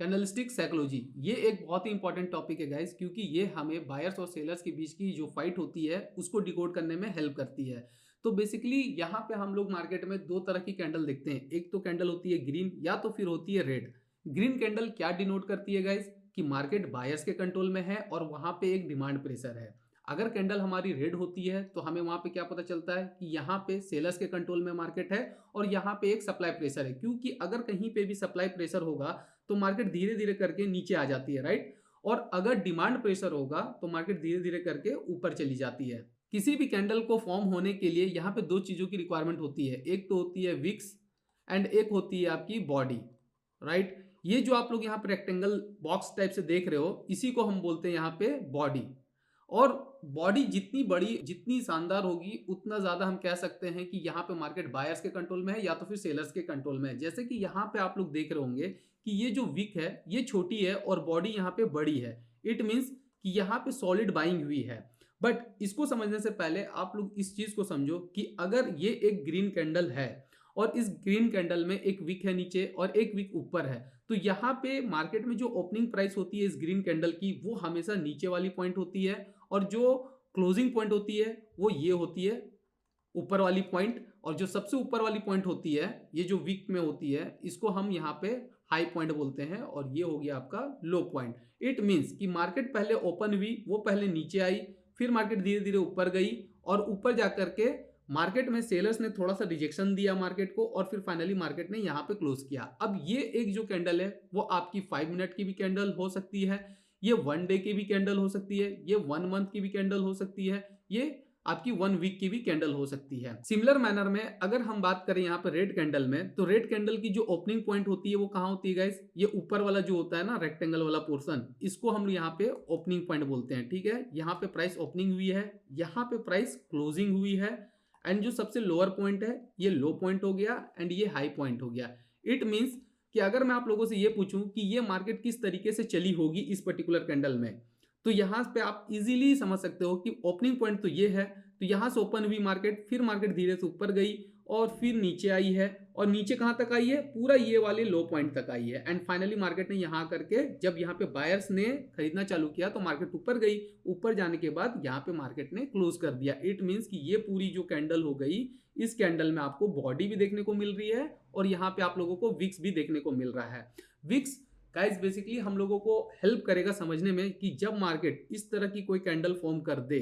Candlestick psychology ये एक बहुत ही इंपॉर्टेंट टॉपिक है गाइस, क्योंकि ये हमें बायर्स और सेलर्स के बीच की जो फाइट होती है उसको डिकोड करने में हेल्प करती है। तो बेसिकली यहाँ पे हम लोग मार्केट में दो तरह की कैंडल देखते हैं। एक तो कैंडल होती है ग्रीन या तो फिर होती है रेड। ग्रीन कैंडल क्या डिनोट करती है गाइस कि मार्केट बायर्स के कंट्रोल में है और वहां पे एक डिमांड प्रेशर है। अगर कैंडल हमारी रेड होती है तो हमें वहां पे क्या पता चलता है कि यहाँ पे सेलर्स के कंट्रोल में मार्केट है और यहाँ पे एक सप्लाई प्रेशर है, क्योंकि अगर कहीं पे भी सप्लाई प्रेशर होगा तो मार्केट धीरे धीरे करके नीचे आ जाती है, राइट। और अगर डिमांड प्रेशर होगा तो मार्केट धीरे धीरे करके ऊपर चली जाती है। किसी भी कैंडल को फॉर्म होने के लिए यहाँ पे दो चीजों की रिक्वायरमेंट होती है। एक तो होती है विक्स एंड एक होती है आपकी बॉडी, राइट। ये जो आप लोग यहाँ पे रेक्टेंगल बॉक्स टाइप से देख रहे हो इसी को हम बोलते हैं यहाँ पे बॉडी। और बॉडी जितनी बड़ी जितनी शानदार होगी उतना ज्यादा हम कह सकते हैं कि यहाँ पे मार्केट बायर्स के कंट्रोल में है या तो फिर सेलर्स के कंट्रोल में है। जैसे कि यहाँ पे आप लोग देख रहे होंगे कि ये जो विक है ये छोटी है और बॉडी यहाँ पे बड़ी है। इट मीन्स कि यहाँ पे सॉलिड बाइंग हुई है। बट इसको समझने से पहले आप लोग इस चीज को समझो कि अगर ये एक ग्रीन कैंडल है और इस ग्रीन कैंडल में एक विक है नीचे और एक विक ऊपर है, तो यहाँ पे मार्केट में जो ओपनिंग प्राइस होती है इस ग्रीन कैंडल की वो हमेशा नीचे वाली पॉइंट होती है और जो क्लोजिंग पॉइंट होती है वो ये होती है ऊपर वाली पॉइंट। और जो सबसे ऊपर वाली पॉइंट होती है ये जो वीक में होती है इसको हम यहाँ पे हाई पॉइंट बोलते हैं और ये हो गया आपका लो पॉइंट। इट मींस कि मार्केट पहले ओपन हुई, वो पहले नीचे आई, फिर मार्केट धीरे धीरे ऊपर गई और ऊपर जाकर के मार्केट में सेलर्स ने थोड़ा सा रिजेक्शन दिया मार्केट को और फिर फाइनली मार्केट ने यहाँ पे क्लोज किया। अब ये एक जो कैंडल है वो आपकी 5 मिनट की भी कैंडल हो सकती है, ये 1 डे की भी कैंडल हो सकती है, ये 1 मंथ की भी कैंडल हो सकती है, ये आपकी 1 वीक की भी कैंडल हो सकती है। सिमिलर मैनर में अगर हम बात करें यहाँ पे रेड कैंडल में, तो रेड कैंडल की जो ओपनिंग पॉइंट होती है वो कहाँ होती है गाइस, ये ऊपर वाला जो होता है ना रेक्टेंगल वाला पोर्शन, इसको हम यहाँ पे ओपनिंग पॉइंट बोलते हैं। ठीक है, यहाँ पे प्राइस ओपनिंग हुई है, यहाँ पे प्राइस क्लोजिंग हुई है एंड जो सबसे लोअर पॉइंट है ये लो पॉइंट हो गया एंड ये हाई पॉइंट हो गया। इट मीन्स कि अगर मैं आप लोगों से ये पूछूं कि ये मार्केट किस तरीके से चली होगी इस पर्टिकुलर कैंडल में, तो यहां पे आप इजीली समझ सकते हो कि ओपनिंग पॉइंट तो ये है, तो यहां से ओपन हुई मार्केट, फिर मार्केट धीरे से ऊपर गई और फिर नीचे आई है और नीचे कहां तक आई है, पूरा ये वाले लो पॉइंट तक आई है एंड फाइनली मार्केट ने यहां करके जब यहां पे बायर्स ने खरीदना चालू किया तो मार्केट ऊपर गई, ऊपर जाने के बाद यहां पे मार्केट ने क्लोज कर दिया। इट मींस कि ये पूरी जो कैंडल हो गई, इस कैंडल में आपको बॉडी भी देखने को मिल रही है और यहाँ पे आप लोगों को विक्स भी देखने को मिल रहा है। विक्स गाइस बेसिकली हम लोगों को हेल्प करेगा समझने में कि जब मार्केट इस तरह की कोई कैंडल फॉर्म कर दे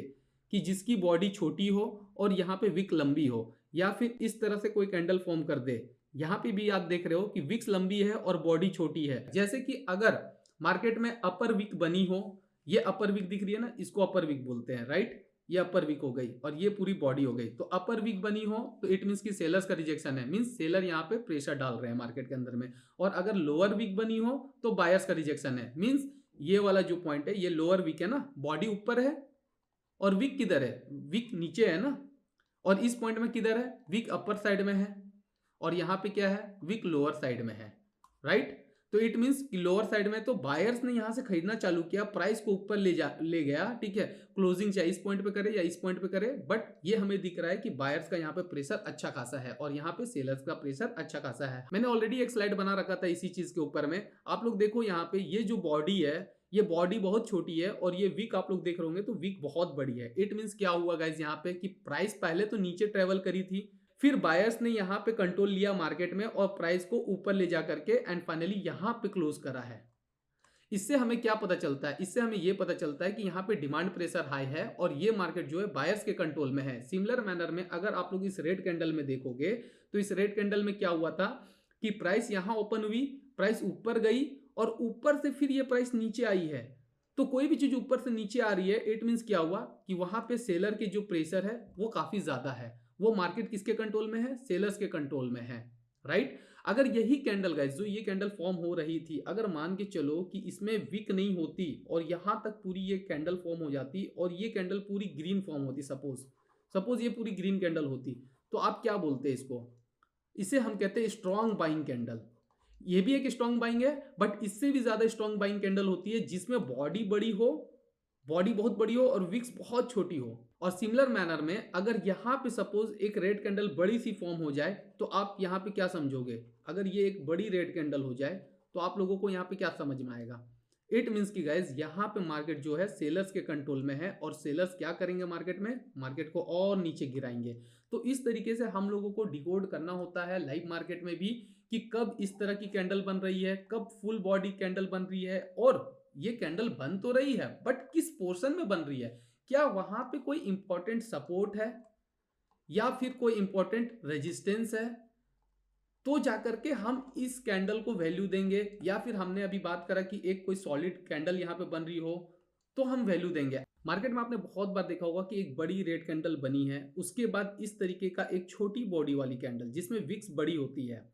कि जिसकी बॉडी छोटी हो और यहाँ पे विक लंबी हो, या फिर इस तरह से कोई कैंडल फॉर्म कर दे, यहाँ पे भी आप देख रहे हो कि विक्स लंबी है और बॉडी छोटी है। जैसे कि अगर मार्केट में अपर विक बनी हो, ये अपर विक दिख रही है ना, इसको अपर विक बोलते हैं, राइट। ये अपर विक हो गई और ये पूरी बॉडी हो गई। तो अपर विक बनी हो तो इट मींस कि सेलर्स का रिजेक्शन है, मींस सेलर यहाँ पे प्रेशर डाल रहे हैं मार्केट के अंदर में। और अगर लोअर विक बनी हो तो बायर्स का रिजेक्शन है, मींस ये वाला जो पॉइंट है ये लोअर विक है ना, बॉडी ऊपर है और विक किधर है, विक नीचे है ना, और इस पॉइंट में किधर है, विक अपर साइड में है और यहाँ पे क्या है, विक लोअर साइड में है, राइट। तो इट मींस कि लोअर साइड में तो बायर्स ने यहां से खरीदना चालू किया, प्राइस को ऊपर ले गया, ठीक है। क्लोजिंग चाहे इस पॉइंट पे करे या इस पॉइंट पे करे, बट ये हमें दिख रहा है कि बायर्स का यहाँ पे प्रेशर अच्छा खासा है और यहाँ पे सेलर्स का प्रेशर अच्छा खासा है। मैंने ऑलरेडी एक स्लाइड बना रखा था इसी चीज के ऊपर में, आप लोग देखो यहाँ पे ये जो बॉडी है ये बॉडी बहुत छोटी है और ये वीक आप लोग देख रहे होंगे तो वीक बहुत बड़ी है। इट मींस क्या हुआ गाइज यहाँ पे कि प्राइस पहले तो नीचे ट्रेवल करी थी, फिर बायर्स ने यहाँ पे कंट्रोल लिया मार्केट में और प्राइस को ऊपर ले जा करके एंड फाइनली यहाँ पे क्लोज करा है। इससे हमें क्या पता चलता है, इससे हमें ये पता चलता है कि यहाँ पे डिमांड प्रेशर हाई है और ये मार्केट जो है बायर्स के कंट्रोल में है। सिमिलर मैनर में अगर आप लोग इस रेड कैंडल में देखोगे तो इस रेड कैंडल में क्या हुआ था कि प्राइस यहाँ ओपन हुई, प्राइस ऊपर गई और ऊपर से फिर ये प्राइस नीचे आई है। तो कोई भी चीज ऊपर से नीचे आ रही है, इट मींस क्या हुआ कि वहां पे सेलर के जो प्रेशर है वो काफी ज्यादा है। वो मार्केट किसके कंट्रोल में है, सेलर्स के कंट्रोल में है, राइट। अगर यही कैंडल गाइस जो ये कैंडल फॉर्म हो रही थी, अगर मान के चलो कि इसमें विक नहीं होती और यहां तक पूरी ये कैंडल फॉर्म हो जाती और ये कैंडल पूरी ग्रीन फॉर्म होती, सपोज ये पूरी ग्रीन कैंडल होती, तो आप क्या बोलते हैं इसको, इसे हम कहते हैं स्ट्रॉन्ग बाइंग कैंडल। ये भी एक स्ट्रॉन्ग बाइंग है, बट इससे भी ज्यादा स्ट्रॉन्ग बाइंग कैंडल होती है जिसमें बॉडी बड़ी हो, बॉडी बहुत बड़ी हो और विक्स बहुत छोटी हो। और सिमिलर मैनर में अगर यहां पे सपोज एक रेड कैंडल बड़ी सी फॉर्म हो जाए तो आप यहां पे क्या समझोगे, अगर ये एक बड़ी रेड कैंडल हो जाए तो तो आप लोगों को यहाँ पे क्या समझ में आएगा? इट मीन्स कि गाइज यहाँ पे मार्केट जो है सेलर्स के कंट्रोल में है और सेलर्स क्या करेंगे मार्केट में? मार्केट को और नीचे गिराएंगे। तो इस तरीके से हम लोगों को डिकोड करना होता है लाइव मार्केट में भी कि कब इस तरह की कैंडल बन रही है, कब फुल बॉडी कैंडल बन रही है, और ये कैंडल बन तो रही है बट किस पोर्शन में बन रही है। क्या वहां पे कोई इंपॉर्टेंट सपोर्ट है या फिर कोई इंपॉर्टेंट रेजिस्टेंस है, तो जाकर के हम इस कैंडल को वैल्यू देंगे। या फिर हमने अभी बात करा कि एक कोई सॉलिड कैंडल यहां पे बन रही हो तो हम वैल्यू देंगे। मार्केट में आपने बहुत बार देखा होगा कि एक बड़ी रेड कैंडल बनी है, उसके बाद इस तरीके का एक छोटी बॉडी वाली कैंडल जिसमें विक्स बड़ी होती है,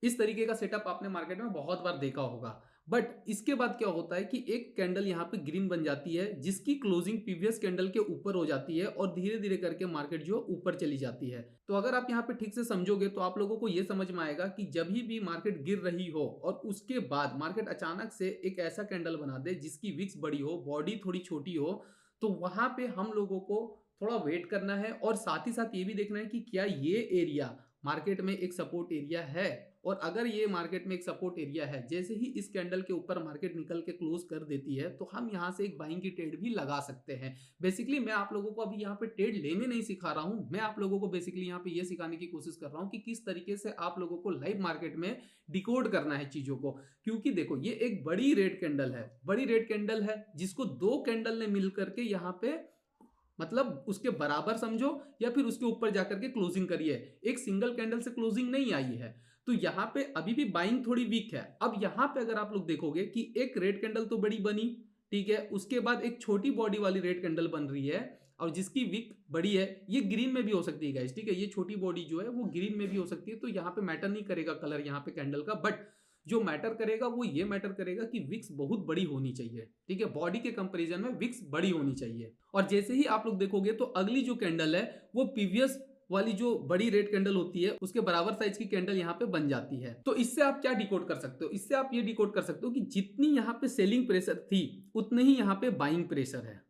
इस तरीके का सेटअप आपने मार्केट में बहुत बार देखा होगा। बट इसके बाद क्या होता है कि एक कैंडल यहाँ पे ग्रीन बन जाती है जिसकी क्लोजिंग प्रीवियस कैंडल के ऊपर हो जाती है और धीरे धीरे करके मार्केट जो ऊपर चली जाती है। तो अगर आप यहाँ पे ठीक से समझोगे तो आप लोगों को ये समझ में आएगा कि जब भी मार्केट गिर रही हो और उसके बाद मार्केट अचानक से एक ऐसा कैंडल बना दे जिसकी विक्स बड़ी हो, बॉडी थोड़ी छोटी हो, तो वहां पे हम लोगों को थोड़ा वेट करना है और साथ ही साथ ये भी देखना है कि क्या ये एरिया मार्केट में एक सपोर्ट एरिया है। और अगर ये मार्केट में एक सपोर्ट एरिया है, जैसे ही इस कैंडल के ऊपर मार्केट निकल के क्लोज कर देती है तो हम यहां से एक बाइंग की ट्रेड भी लगा सकते हैं। बेसिकली मैं आप लोगों को अभी यहाँ पे ट्रेड लेने नहीं सिखा रहा हूं, मैं आप लोगों को बेसिकली यहाँ पे ये सिखाने की कोशिश कर रहा हूं कि किस तरीके से आप लोगों को लाइव मार्केट में डिकोड करना है चीजों को। क्योंकि देखो ये एक बड़ी रेड कैंडल है, बड़ी रेड कैंडल है जिसको दो कैंडल ने मिलकर के यहाँ पे मतलब उसके बराबर समझो या फिर उसके ऊपर जाकर के क्लोजिंग करिए। एक सिंगल कैंडल से क्लोजिंग नहीं आई है, तो यहाँ पे अभी भी बाइंग थोड़ी वीक है। अब यहाँ पे अगर आप लोग देखोगे कि एक रेड कैंडल तो बड़ी बनी, ठीक है, उसके बाद एक छोटी बॉडी वाली रेड कैंडल बन रही है और जिसकी विक बड़ी है, ये ग्रीन में भी हो सकती है गाइस, ठीक है, ये छोटी बॉडी जो है वो ग्रीन में भी हो सकती है। तो यहाँ पे मैटर नहीं करेगा कलर यहाँ पे कैंडल का, बट जो मैटर करेगा वो ये मैटर करेगा कि विक्स बहुत बड़ी होनी चाहिए, ठीक है, बॉडी के कंपैरिजन में विक्स बड़ी होनी चाहिए। और जैसे ही आप लोग देखोगे तो अगली जो कैंडल है वो प्रीवियस वाली जो बड़ी रेड कैंडल होती है उसके बराबर साइज की कैंडल यहाँ पे बन जाती है। तो इससे आप क्या डिकोड कर सकते हो? इससे आप ये डिकोड कर सकते हो कि जितनी यहाँ पे सेलिंग प्रेशर थी उतने ही यहाँ पे बाइंग प्रेशर है,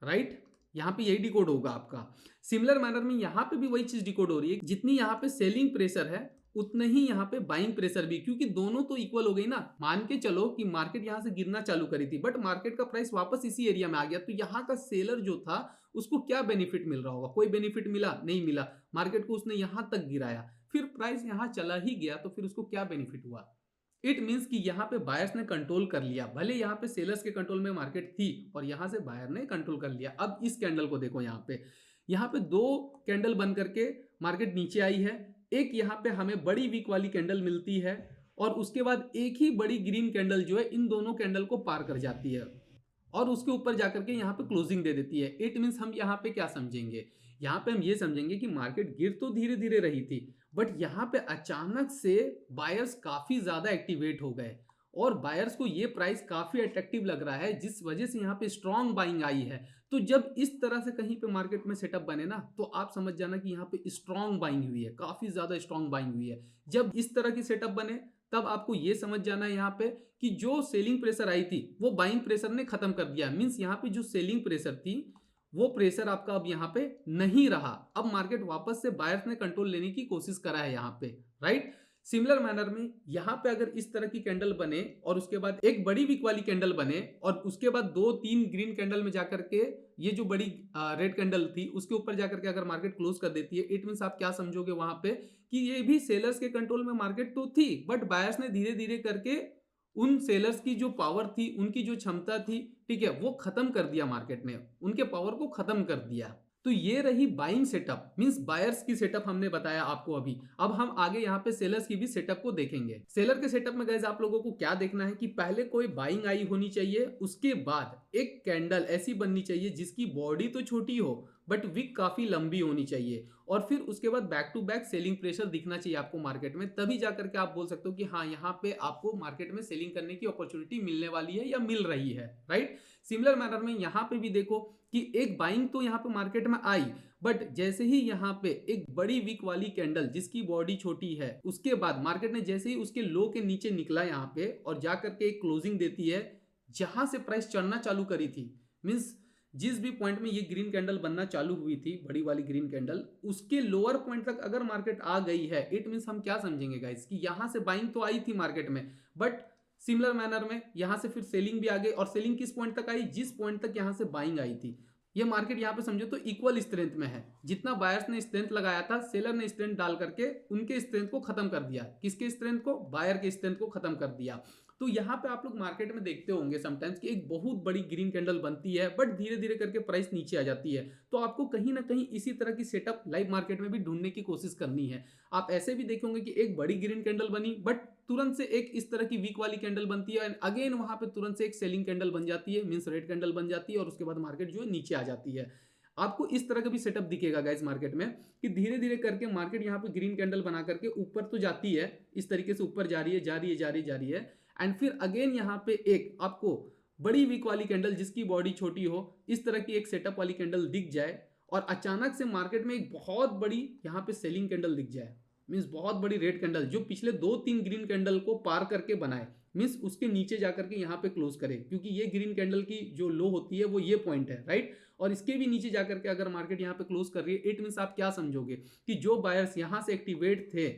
राइट? यहाँ पे यही डिकोड होगा आपका। सिमिलर मैनर में यहाँ पे भी वही चीज डिकोड हो रही है, जितनी यहाँ पे सेलिंग प्रेशर है उतने ही यहाँ पे बाइंग प्रेशर भी, क्योंकि दोनों तो इक्वल हो गई ना। मान के चलो कि मार्केट यहाँ से गिरना चालू करी थी बट मार्केट का प्राइस वापस इसी एरिया में आ गया, तो यहाँ का सेलर जो था उसको क्या बेनिफिट मिल रहा होगा? कोई बेनिफिट मिला? नहीं मिला। मार्केट को उसने यहाँ तक गिराया, फिर प्राइस यहाँ चला ही गया, तो फिर उसको क्या बेनिफिट हुआ? इट मीन्स कि यहाँ पे बायर्स ने कंट्रोल कर लिया, भले यहाँ पे सेलर्स के कंट्रोल में मार्केट थी और यहाँ से बायर ने कंट्रोल कर लिया। अब इस कैंडल को देखो, यहाँ पे दो कैंडल बन करके मार्केट नीचे आई है, एक यहाँ पे हमें बड़ी वीक वाली कैंडल मिलती है और उसके बाद एक ही बड़ी ग्रीन कैंडल जो है इन दोनों कैंडल को पार कर जाती है और उसके ऊपर जाकर के यहाँ पे क्लोजिंग दे देती है। इट मीन्स हम यहाँ पे क्या समझेंगे? यहाँ पे हम ये समझेंगे कि मार्केट गिर तो धीरे धीरे रही थी बट यहाँ पे अचानक से बायर्स काफी ज्यादा एक्टिवेट हो गए और बायर्स को ये प्राइस काफी अट्रैक्टिव लग रहा है, जिस वजह से यहाँ पे स्ट्रॉन्ग बाइंग आई है। तो जब इस तरह से कहीं पे मार्केट में सेटअप बने ना, तो आप समझ जाना कि यहाँ पे स्ट्रॉन्ग बाइंग हुई है, काफी ज्यादा स्ट्रॉन्ग बाइंग हुई है। जब इस तरह की सेटअप बने तब आपको ये समझ जाना है यहाँ पे कि जो सेलिंग प्रेशर आई थी वो बाइंग प्रेशर ने खत्म कर दिया। मीन्स यहाँ पे जो सेलिंग प्रेशर थी वो प्रेशर आपका अब यहाँ पे नहीं रहा। अब मार्केट वापस से बायर्स ने कंट्रोल लेने की कोशिश करा है यहाँ पे, राइट? सिमिलर मैनर में यहाँ पे अगर इस तरह की कैंडल बने और उसके बाद एक बड़ी वीक वाली कैंडल बने और उसके बाद दो तीन ग्रीन कैंडल में जाकर के ये जो बड़ी रेड कैंडल थी उसके ऊपर जाकर के अगर मार्केट क्लोज कर देती है, इट मीन्स आप क्या समझोगे वहां पे कि ये भी सेलर्स के कंट्रोल में मार्केट तो थी बट बायर्स ने धीरे धीरे करके उन सेलर्स की जो पावर थी, उनकी जो क्षमता थी, ठीक है, वो खत्म कर दिया। मार्केट ने उनके पावर को खत्म कर दिया। तो ये रही बाइंग सेटअप, मींस बायर्स की सेटअप हमने बताया आपको अभी। अब हम आगे यहाँ पे सेलर्स की भी सेटअप को देखेंगे। सेलर के सेटअप में गाइस आप लोगों को क्या देखना है कि पहले कोई बाइंग आई होनी चाहिए, उसके बाद एक कैंडल ऐसी बननी चाहिए जिसकी बॉडी तो छोटी हो बट विक काफी लंबी होनी चाहिए और फिर उसके बाद back to back selling pressure दिखना चाहिए आपको मार्केट में। तभी जाकर के आप बोल सकते हो कि हाँ, यहाँ पे आपको मार्केट में सेलिंग करने की अपॉर्चुनिटी मिलने वाली है या मिल रही है, राइट? सिमिलर मैनर में यहाँ पे भी देखो कि एक बाइंग तो यहाँ पे मार्केट में आई बट जैसे ही यहाँ पे एक बड़ी वीक वाली कैंडल जिसकी बॉडी छोटी है, उसके बाद मार्केट ने जैसे ही उसके लो के नीचे निकला यहाँ पे और जाकर के एक क्लोजिंग देती है जहां से प्राइस चढ़ना चालू करी थी, मीन्स जिस भी पॉइंट में ये ग्रीन कैंडल बनना चालू हुई थी, बड़ी वाली ग्रीन कैंडल, उसके लोअर पॉइंट तक अगर मार्केट आ गई है, इट मीन्स हम क्या समझेंगे गाइस कि यहां से बाइंग तो आई थी मार्केट में बट सिमिलर मैनर में यहां से फिर सेलिंग भी आ गई और सेलिंग किस पॉइंट तक आई, जिस पॉइंट तक यहां से बाइंग आई थी। ये मार्केट यहाँ पे समझो तो इक्वल स्ट्रेंथ में है, जितना बायर्स ने स्ट्रेंथ लगाया था सेलर ने स्ट्रेंथ डाल करके उनके स्ट्रेंथ को खत्म कर दिया। किसके स्ट्रेंथ को, बायर के स्ट्रेंथ को खत्म कर दिया। तो यहाँ पे आप लोग मार्केट में देखते होंगे समटाइम्स कि एक बहुत बड़ी ग्रीन कैंडल बनती है बट धीरे धीरे करके प्राइस नीचे आ जाती है। तो आपको कहीं ना कहीं इसी तरह की सेटअप लाइव मार्केट में भी ढूंढने की कोशिश करनी है। आप ऐसे भी देखेंगे कि एक बड़ी ग्रीन कैंडल बनी बट तुरंत से एक इस तरह की वीक वाली कैंडल बनती है एंड अगेन वहां पे तुरंत से एक सेलिंग कैंडल बन जाती है, मींस रेड कैंडल बन जाती है और उसके बाद मार्केट जो है नीचे आ जाती है। आपको इस तरह का भी सेटअप दिखेगा गाइस मार्केट में कि धीरे धीरे करके मार्केट यहाँ पे ग्रीन कैंडल बना करके ऊपर तो जाती है, इस तरीके से ऊपर जा रही है, जा रही है, जा रही है, जा रही है एंड फिर अगेन यहाँ पे एक आपको बड़ी वीक वाली कैंडल जिसकी बॉडी छोटी हो, इस तरह की एक सेटअप वाली कैंडल दिख जाए और अचानक से मार्केट में एक बहुत बड़ी यहाँ पे सेलिंग कैंडल दिख जाए, मींस बहुत बड़ी रेड कैंडल जो पिछले 2-3 ग्रीन कैंडल को पार करके बनाए, मींस उसके नीचे जाकर के यहाँ पे क्लोज करे, क्योंकि ये ग्रीन कैंडल की जो लो होती है वो ये पॉइंट है, राइट। और इसके भी नीचे जाकर के अगर मार्केट यहाँ पे क्लोज कर रही है, इट मींस आप क्या समझोगे कि जो बायर्स यहाँ से एक्टिवेट थे,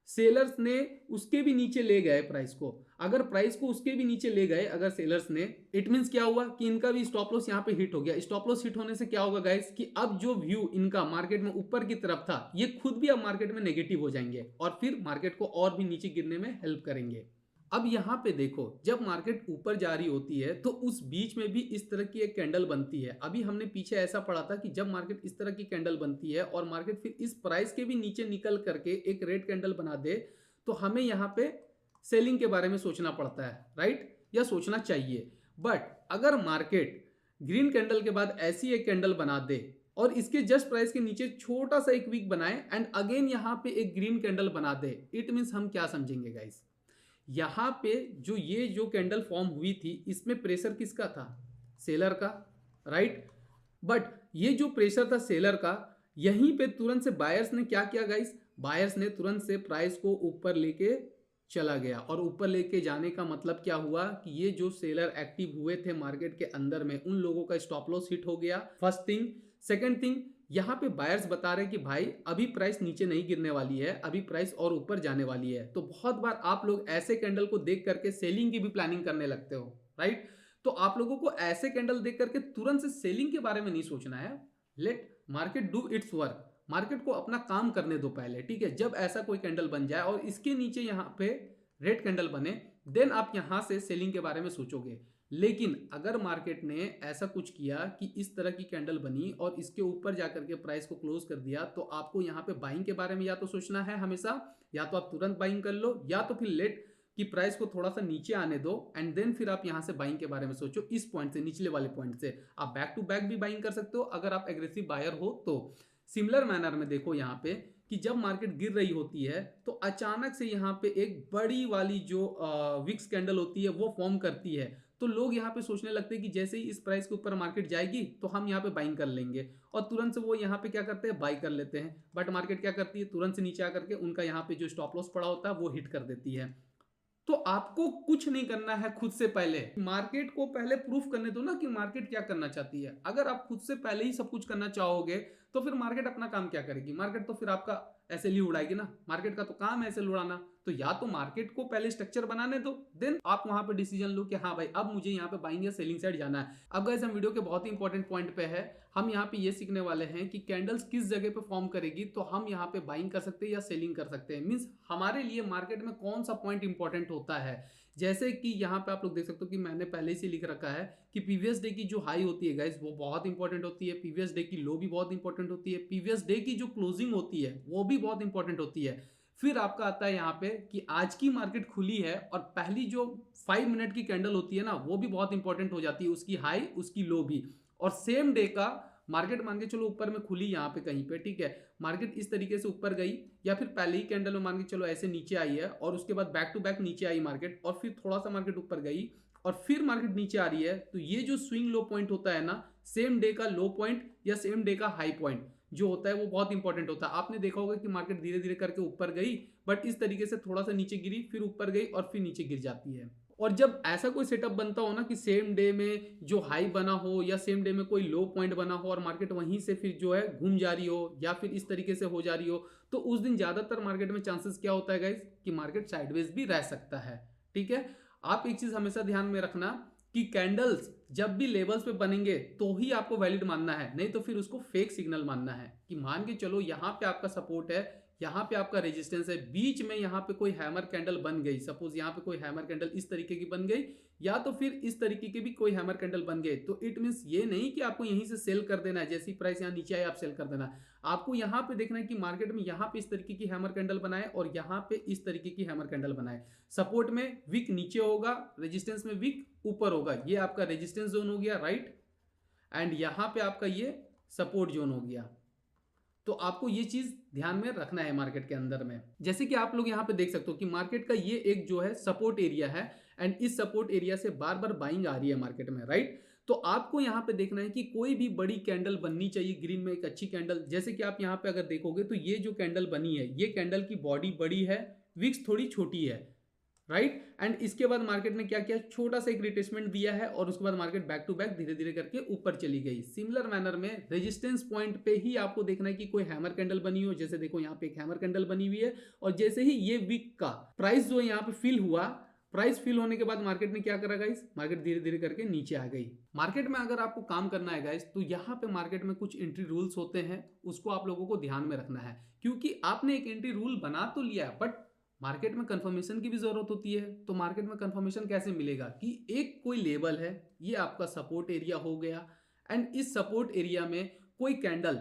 सेलर्स ने उसके भी नीचे ले गए प्राइस को। अगर प्राइस को उसके भी नीचे ले गए अगर सेलर्स ने, इट मींस क्या हुआ कि इनका भी स्टॉप लॉस यहाँ पे हिट हो गया। स्टॉप लॉस हिट होने से क्या होगा गाइस कि अब जो व्यू इनका मार्केट में ऊपर की तरफ था, ये खुद भी अब मार्केट में नेगेटिव हो जाएंगे और फिर मार्केट को और भी नीचे गिरने में हेल्प करेंगे। अब यहाँ पे देखो, जब मार्केट ऊपर जा रही होती है तो उस बीच में भी इस तरह की एक कैंडल बनती है। अभी हमने पीछे ऐसा पढ़ा था कि जब मार्केट इस तरह की कैंडल बनती है और मार्केट फिर इस प्राइस के भी नीचे निकल करके एक रेड कैंडल बना दे, तो हमें यहाँ पे सेलिंग के बारे में सोचना पड़ता है, राइट, या सोचना चाहिए। बट अगर मार्केट ग्रीन कैंडल के बाद ऐसी एक कैंडल बना दे और इसके जस्ट प्राइस के नीचे छोटा सा एक वीक बनाए एंड अगेन यहाँ पे एक ग्रीन कैंडल बना दे, इट मीन्स हम क्या समझेंगे गाइस, यहाँ पे जो ये जो कैंडल फॉर्म हुई थी इसमें प्रेशर किसका था, सेलर का, राइट। बट ये जो प्रेशर था सेलर का, यहीं पे तुरंत से बायर्स ने क्या किया गाइस, बायर्स ने तुरंत से प्राइस को ऊपर लेके चला गया। और ऊपर लेके जाने का मतलब क्या हुआ कि ये जो सेलर एक्टिव हुए थे मार्केट के अंदर में, उन लोगों का स्टॉप लॉस हिट हो गया, फर्स्ट थिंग। सेकंड थिंग, यहाँ पे बायर्स बता रहे हैं कि भाई अभी प्राइस नीचे नहीं गिरने वाली है, अभी प्राइस और ऊपर जाने वाली है। तो बहुत बार आप लोग ऐसे कैंडल को देख करके सेलिंग की भी प्लानिंग करने लगते हो, राइट। तो आप लोगों को ऐसे कैंडल देख करके तुरंत से सेलिंग के बारे में नहीं सोचना है। Let market do its work, market को अपना काम करने दो पहले, ठीक है। जब ऐसा कोई कैंडल बन जाए और इसके नीचे यहाँ पे रेड कैंडल बने, देन आप यहां से सेलिंग के बारे में सोचोगे। लेकिन अगर मार्केट ने ऐसा कुछ किया कि इस तरह की कैंडल बनी और इसके ऊपर जाकर के प्राइस को क्लोज कर दिया, तो आपको यहाँ पे बाइंग के बारे में या तो सोचना है हमेशा, या तो आप तुरंत बाइंग कर लो, या तो फिर लेट कि प्राइस को थोड़ा सा नीचे आने दो एंड देन फिर आप यहां से बाइंग के बारे में सोचो। इस पॉइंट से, निचले वाले पॉइंट से आप बैक टू बैक भी बाइंग कर सकते हो अगर आप एग्रेसिव बायर हो तो। सिमिलर मैनर में देखो यहाँ पे कि जब मार्केट गिर रही होती है तो अचानक से यहाँ पे एक बड़ी वाली जो विक्स कैंडल होती है वो फॉर्म करती है, तो लोग यहाँ पे सोचने लगते हैं कि जैसे ही इस प्राइस के ऊपर मार्केट जाएगी तो हम यहाँ पे बाइंग कर लेंगे, और तुरंत से वो यहाँ पे क्या करते हैं, बाई कर लेते हैं। बट मार्केट क्या करती है, तुरंत से नीचे आकर के उनका यहाँ पे जो स्टॉप लॉस पड़ा होता है वो हिट कर देती है। तो आपको कुछ नहीं करना है, खुद से पहले मार्केट को पहले प्रूफ करने दो ना कि मार्केट क्या करना चाहती है। अगर आप खुद से पहले ही सब कुछ करना चाहोगे तो फिर मार्केट अपना काम क्या करेगी, मार्केट तो फिर आपका ऐसे ही उड़ाएगी ना, मार्केट का तो काम है ऐसे उड़ाना। तो या तो मार्केट को पहले स्ट्रक्चर बनाने दो, देन आप वहां पे डिसीजन लो कि हाँ भाई अब मुझे यहाँ पे बाइंग या सेलिंग साइड जाना है। अब गाइस हम वीडियो के बहुत ही इंपॉर्टेंट पॉइंट पे है, हम यहाँ पे ये सीखने वाले हैं कि कैंडल्स किस जगह पे फॉर्म करेगी तो हम यहाँ पे बाइंग कर सकते हैं या सेलिंग कर सकते हैं। मींस हमारे लिए मार्केट में कौन सा पॉइंट इंपॉर्टेंट होता है। जैसे कि यहाँ पे आप लोग देख सकते हो कि मैंने पहले से लिख रखा है कि प्रीवियस डे की जो हाई होती है गाइस वो बहुत इंपॉर्टेंट होती है, प्रीवियस डे की लो भी बहुत इंपॉर्टेंट होती है, प्रीवियस डे की जो क्लोजिंग होती है वो भी बहुत इंपॉर्टेंट होती है। फिर आपका आता है यहाँ पे कि आज की मार्केट खुली है और पहली जो 5 मिनट की कैंडल होती है ना वो भी बहुत इंपॉर्टेंट हो जाती है, उसकी हाई उसकी लो भी। और सेम डे का मार्केट मान के चलो ऊपर में खुली यहाँ पे कहीं पे, ठीक है, मार्केट इस तरीके से ऊपर गई या फिर पहले ही कैंडल में मान के चलो ऐसे नीचे आई है और उसके बाद बैक टू बैक नीचे आई मार्केट और फिर थोड़ा सा मार्केट ऊपर गई और फिर मार्केट नीचे आ रही है, तो ये जो स्विंग लो पॉइंट होता है ना, सेम डे का लो पॉइंट या सेम डे का हाई पॉइंट जो होता है वो बहुत इंपॉर्टेंट होता है। आपने देखा होगा कि मार्केट धीरे धीरे करके ऊपर गई बट इस तरीके से थोड़ा सा नीचे गिरी, फिर ऊपर गई और फिर नीचे गिर जाती है। और जब ऐसा कोई सेटअप बनता हो ना कि सेम डे में जो हाई बना हो या सेम डे में कोई लो पॉइंट बना हो और मार्केट वहीं से फिर जो है घूम जा रही हो या फिर इस तरीके से हो जा रही हो, तो उस दिन ज्यादातर मार्केट में चांसेस क्या होता है गाइस कि मार्केट साइडवेज भी रह सकता है, ठीक है। आप एक चीज हमेशा ध्यान में रखना कि कैंडल्स जब भी लेवल्स पे बनेंगे तो ही आपको वैलिड मानना है, नहीं तो फिर उसको फेक सिग्नल मानना है। कि मान के चलो यहाँ पे आपका सपोर्ट है, यहाँ पे आपका रेजिस्टेंस है, बीच में यहाँ पे कोई हैमर कैंडल बन गई, सपोज यहाँ पे कोई हैमर कैंडल इस तरीके की बन गई, या तो फिर इस तरीके की भी कोई हैमर कैंडल बन गए, तो इट मीन्स ये नहीं कि आपको यहीं से सेल कर देना है, जैसी प्राइस यहाँ नीचे आए आप सेल कर देना। आपको यहाँ पे देखना है कि मार्केट में यहाँ पे इस तरीके की हैमर कैंडल बनाए और यहाँ पे इस तरीके की हैमर कैंडल बनाए। सपोर्ट में विक नीचे होगा, रेजिस्टेंस में विक ऊपर होगा, ये आपका रेजिस्टेंस जोन हो गया, राइट, एंड यहाँ पे आपका ये सपोर्ट जोन हो गया। तो आपको ये चीज ध्यान में रखना है मार्केट के अंदर में। जैसे कि आप लोग यहाँ पे देख सकते हो कि मार्केट का ये एक जो है सपोर्ट एरिया है, एंड इस सपोर्ट एरिया से बार बार बाइंग आ रही है मार्केट में, राइट। तो आपको यहाँ पे देखना है कि कोई भी बड़ी कैंडल बननी चाहिए, ग्रीन में एक अच्छी कैंडल। जैसे कि आप यहाँ पे अगर देखोगे तो ये जो कैंडल बनी है, ये कैंडल की बॉडी बड़ी है, विक्स थोड़ी छोटी है, राइट। एंड इसके बाद मार्केट ने क्या किया, छोटा सा एक रिट्रेसमेंट दिया है और उसके बाद मार्केट बैक टू बैक धीरे धीरे करके ऊपर चली गई। सिमिलर मैनर में रेजिस्टेंस पॉइंट पे ही आपको देखना है कि कोई हैमर कैंडल बनी हो। जैसे देखो यहाँ पे एक हैमर कैंडल बनी हुई है, और जैसे ही ये वीक का प्राइस जो यहाँ पे फिल हुआ, प्राइस फिल होने के बाद मार्केट ने क्या करा गाइस, मार्केट धीरे धीरे करके नीचे आ गई। मार्केट में अगर आपको काम करना है गाइस, तो यहाँ पे मार्केट में कुछ एंट्री रूल्स होते हैं, उसको आप लोगों को ध्यान में रखना है। क्योंकि आपने एक एंट्री रूल बना तो लिया, बट मार्केट में कंफर्मेशन की भी जरूरत होती है। तो मार्केट में कंफर्मेशन कैसे मिलेगा कि एक कोई लेवल है, ये आपका सपोर्ट एरिया हो गया, एंड इस सपोर्ट एरिया में कोई कैंडल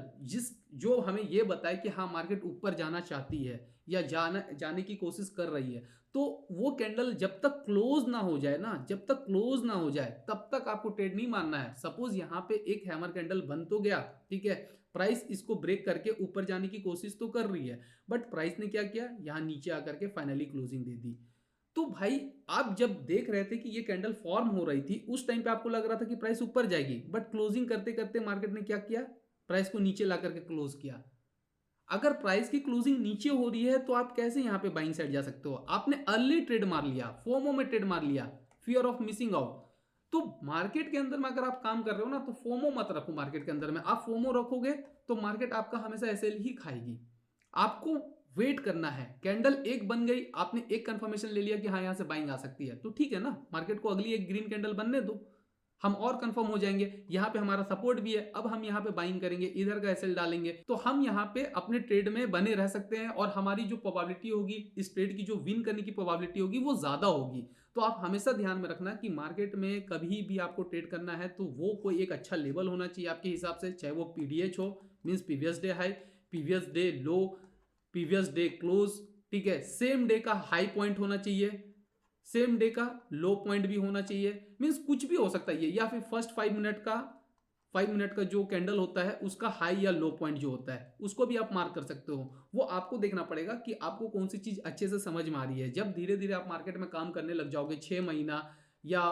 जो हमें ये बताए कि हाँ मार्केट ऊपर जाना चाहती है या जाने की कोशिश कर रही है, तो वो कैंडल जब तक क्लोज ना हो जाए ना, जब तक क्लोज ना हो जाए तब तक आपको ट्रेड नहीं मानना है। सपोज यहाँ पे एक हैमर कैंडल बन तो गया, ठीक है, प्राइस इसको ब्रेक करके ऊपर जाने की कोशिश तो कर रही है, बट प्राइस ने क्या किया, यहाँ नीचे आकर के फाइनली क्लोजिंग दे दी। तो भाई आप जब देख रहे थे कि ये कैंडल फॉर्म हो रही थी, उस टाइम पे आपको लग रहा था कि प्राइस ऊपर जाएगी, बट क्लोजिंग करते करते मार्केट ने क्या किया, प्राइस को नीचे ला करके क्लोज किया। अगर प्राइस की क्लोजिंग नीचे हो रही है तो आप कैसे यहाँ पे बाइंग साइड जा सकते हो? आपने अर्ली ट्रेड मार लिया, फोमो में ट्रेड मार लिया, फियर ऑफ मिसिंग आउट। तो मार्केट के अंदर में अगर आप काम कर रहे हो ना, तो फोमो मत रखो। मार्केट के अंदर में आप फोमो रखोगे तो मार्केट आपका हमेशा एसएल ही खाएगी। आपको वेट करना है। कैंडल एक बन गई, आपने एक कंफर्मेशन ले लिया कि हाँ यहाँ से बाइंग आ सकती है, तो ठीक है ना, मार्केट को अगली एक ग्रीन कैंडल बनने दो, हम और कंफर्म हो जाएंगे। यहाँ पे हमारा सपोर्ट भी है, अब हम यहाँ पे बाइंग करेंगे, इधर का एसएल डालेंगे, तो हम यहाँ पे अपने ट्रेड में बने रह सकते हैं, और हमारी जो प्रोबेबिलिटी होगी इस ट्रेड की, जो विन करने की प्रोबेबिलिटी होगी वो ज्यादा होगी। तो आप हमेशा ध्यान में रखना कि मार्केट में कभी भी आपको ट्रेड करना है तो वो कोई एक अच्छा लेवल होना चाहिए आपके हिसाब से, चाहे वो पीडीएच हो, means previous day high, previous day लो, प्रीवियस डे क्लोज, ठीक है, सेम डे का हाई पॉइंट होना चाहिए, सेम डे का लो पॉइंट भी होना चाहिए, मींस कुछ भी हो सकता है ये, या फिर फर्स्ट 5 मिनट का जो कैंडल होता है उसका हाई या लो पॉइंट जो होता है उसको भी आप मार्क कर सकते हो। वो आपको देखना पड़ेगा कि आपको कौन सी चीज अच्छे से समझ में आ रही है। जब धीरे धीरे आप मार्केट में काम करने लग जाओगे, 6 महीना या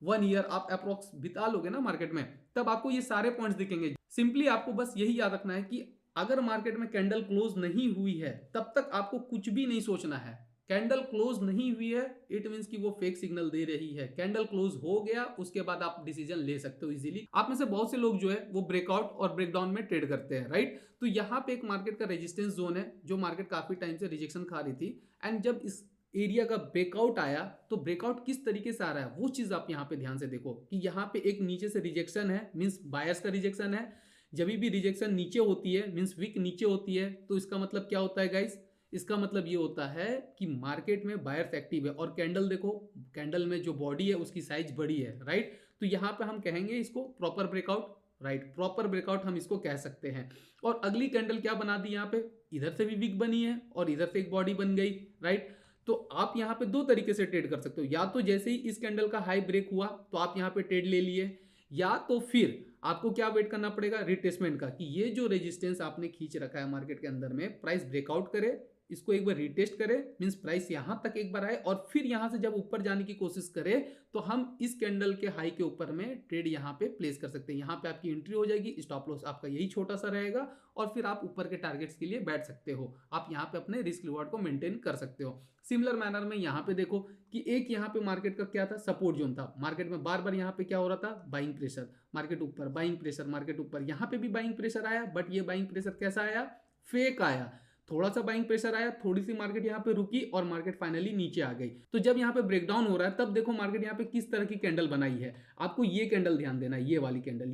1 ईयर आप अप्रोक्स बिता लोगे ना मार्केट में, तब आपको ये सारे पॉइंट्स दिखेंगे। सिंपली आपको बस यही याद रखना है कि अगर मार्केट में कैंडल क्लोज नहीं हुई है तब तक आपको कुछ भी नहीं सोचना है। कैंडल क्लोज नहीं हुई है, इट मींस कि वो फेक सिग्नल दे रही है। कैंडल क्लोज हो गया, उसके बाद आप डिसीजन ले सकते हो इजीली। आप में से बहुत से लोग जो है वो ब्रेकआउट और ब्रेकडाउन में ट्रेड करते हैं, राइट। तो यहाँ पे एक मार्केट का रेजिस्टेंस जोन है जो मार्केट काफी टाइम से रिजेक्शन खा रही थी, एंड जब इस एरिया का ब्रेकआउट आया तो ब्रेकआउट किस तरीके से आ रहा है वो चीज आप यहाँ पे ध्यान से देखो कि यहाँ पे एक नीचे से रिजेक्शन है, मीन्स बायर्स का रिजेक्शन है। जब भी रिजेक्शन नीचे होती है, मीन्स विक नीचे होती है, तो इसका मतलब क्या होता है गाइस, इसका मतलब ये होता है कि मार्केट में बायर्स एक्टिव है। और कैंडल देखो, कैंडल में जो बॉडी है उसकी साइज बड़ी है, राइट। तो यहाँ पे हम कहेंगे इसको proper breakout, right, proper breakout हम इसको कह सकते हैं। और अगली कैंडल क्या बना दी, यहाँ पे इधर से भी विक बनी है और इधर से एक बॉडी बन गई, राइट। तो आप यहाँ पे दो तरीके से ट्रेड कर सकते हो, या तो जैसे ही इस कैंडल का हाई ब्रेक हुआ तो आप यहाँ पे ट्रेड ले लिए, या तो फिर आपको क्या वेट करना पड़ेगा रिट्रेसमेंट का, कि ये जो रेजिस्टेंस आपने खींच रखा है मार्केट के अंदर में, प्राइस ब्रेकआउट करे, इसको एक बार रिटेस्ट करे, मींस प्राइस यहां तक एक बार आए, और फिर यहां से जब ऊपर जाने की कोशिश करे तो हम इस कैंडल के हाई के ऊपर में ट्रेड यहां पे प्लेस कर सकते हैं। यहां पे आपकी एंट्री हो जाएगी, स्टॉप लॉस आपका यही छोटा सा रहेगा, और फिर आप ऊपर के टारगेट्स के लिए बैठ सकते हो। आप यहाँ पे अपने रिस्क रिवॉर्ड को मेंटेन कर सकते हो। सिमिलर मैनर में यहाँ पे देखो कि एक यहाँ पे मार्केट का क्या था, सपोर्ट जोन था। मार्केट में बार बार यहाँ पे क्या हो रहा था, बाइंग प्रेशर, मार्केट ऊपर, बाइंग प्रेशर, मार्केट ऊपर, यहाँ पे भी बाइंग प्रेशर आया, बट ये बाइंग प्रेशर कैसा आया, फेक आया। थोड़ा सा बाइंग प्रेशर आया, थोड़ी सी मार्केट यहाँ पे रुकी और मार्केट फाइनली नीचे आ गई। तो जब यहाँ पे ब्रेकडाउन हो रहा है तब देखो मार्केट यहाँ पे किस तरह की कैंडल बनाई है। आपको ये कैंडल ध्यान देना है, ये वाली कैंडल,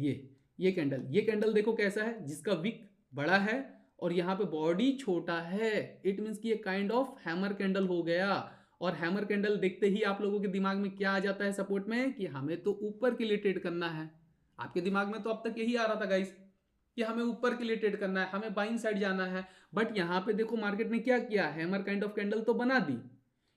ये कैंडल देखो कैसा है, जिसका विक बड़ा है और यहाँ पे बॉडी छोटा है। इट मीन्स कि ये काइंड ऑफ हैमर कैंडल हो गया। और हैमर कैंडल देखते ही आप लोगों के दिमाग में क्या आ जाता है सपोर्ट में, कि हमें तो ऊपर के लिए ट्रेड करना है। आपके दिमाग में तो अब तक यही आ रहा था गाइस कि हमें ऊपर के लिए ट्रेड करना है, हमें बाइंग साइड जाना है। बट यहाँ पे देखो मार्केट ने क्या किया, हैमर काइंड ऑफ कैंडल तो बना दी।